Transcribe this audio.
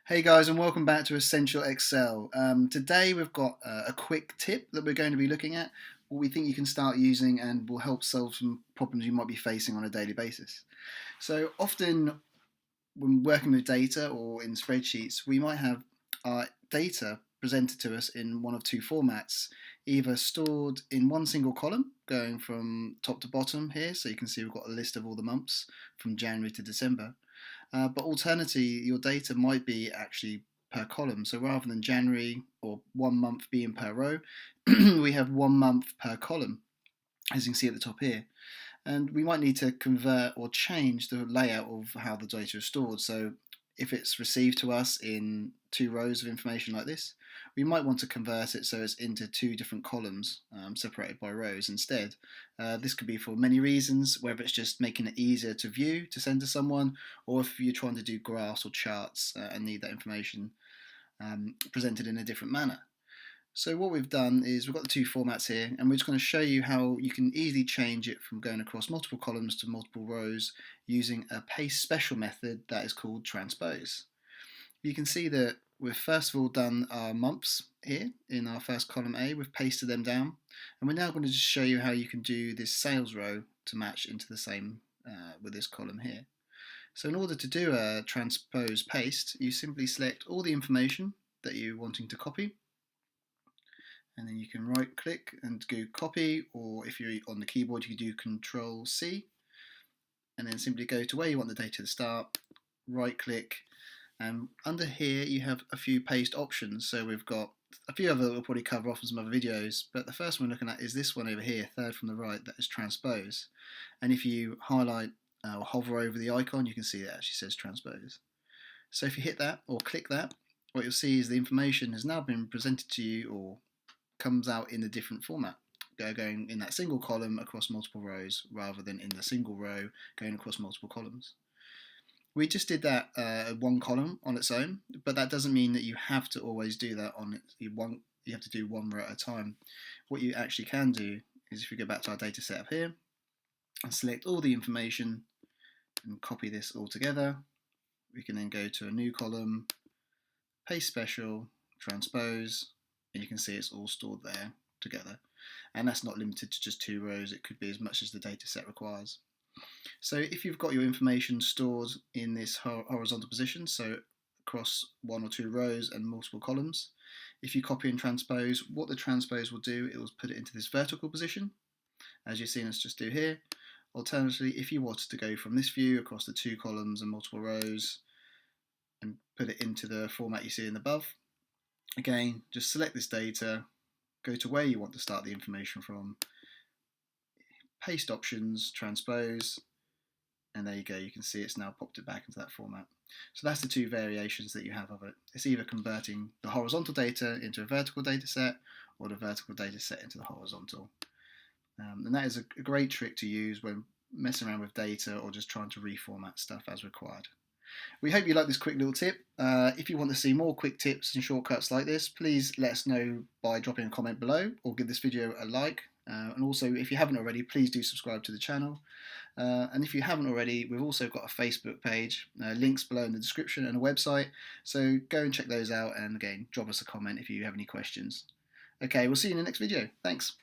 Hey guys, and welcome back to Essential Excel. Today we've got a quick tip that we're going to be looking at, what we think you can start using and will help solve some problems you might be facing on a daily basis. So often when working with data or in spreadsheets, we might have our data presented to us in one of two formats, either stored in one single column going from top to bottom here, so you can see we've got a list of all the months from January to December. But alternatively, your data might be actually per column. So rather than January or 1 month being per row, we have 1 month per column, as you can see at the top here. And we might need to convert or change the layout of how the data is stored. So if it's received to us in 2 rows of information like this, we might want to convert it so it's into 2 different columns separated by rows instead. This could be for many reasons, whether it's just making it easier to view, to send to someone, or if you're trying to do graphs or charts and need that information presented in a different manner. So what we've done is we've got the two formats here, and we're just going to show you how you can easily change it from going across multiple columns to multiple rows using a paste special method that is called Transpose. You can see that we've first of all done our months here in our first column A. We've pasted them down, and we're now going to just show you how you can do this sales row to match into the same with this column here. So in order to do a transpose paste, you simply select all the information that you're wanting to copy, and then you can right click and go copy, or if you're on the keyboard you can do Control C, and then simply go to where you want the data to start, right click, and under here you have a few paste options. So we've got a few other that we'll probably cover off in some other videos, but the first one we're looking at is this one over here, third from the right, that is Transpose. And if you highlight or hover over the icon, you can see it actually says Transpose. So if you hit that or click that, what you'll see is the information has now been presented to you or comes out in a different format, going in that single column across multiple rows rather than in the single row going across multiple columns. We just did that one column on its own, but that doesn't mean that you have to always do that on it. You have to do one row at a time. What you actually can do is, if we go back to our data set up here and select all the information and copy this all together, we can then go to a new column, paste special, transpose, and you can see it's all stored there together. And that's not limited to just 2 rows, it could be as much as the data set requires. So if you've got your information stored in this horizontal position, so across 1 or 2 rows and multiple columns, if you copy and transpose, what the transpose will do, it will put it into this vertical position, as you've seen us just do here. Alternatively, if you wanted to go from this view across the 2 columns and multiple rows and put it into the format you see in above, again, just select this data, go to where you want to start the information from, paste options, transpose, and there you go, you can see it's now popped it back into that format. So that's the 2 variations that you have of it. It's either converting the horizontal data into a vertical data set or the vertical data set into the horizontal. And that is a great trick to use when messing around with data or just trying to reformat stuff as required. We hope you like this quick little tip. If you want to see more quick tips and shortcuts like this, please let us know by dropping a comment below or give this video a like. And also, if you haven't already, please do subscribe to the channel. And if you haven't already, we've also got a Facebook page, links below in the description, and a website. So go and check those out, and again, drop us a comment if you have any questions. Okay, we'll see you in the next video. Thanks.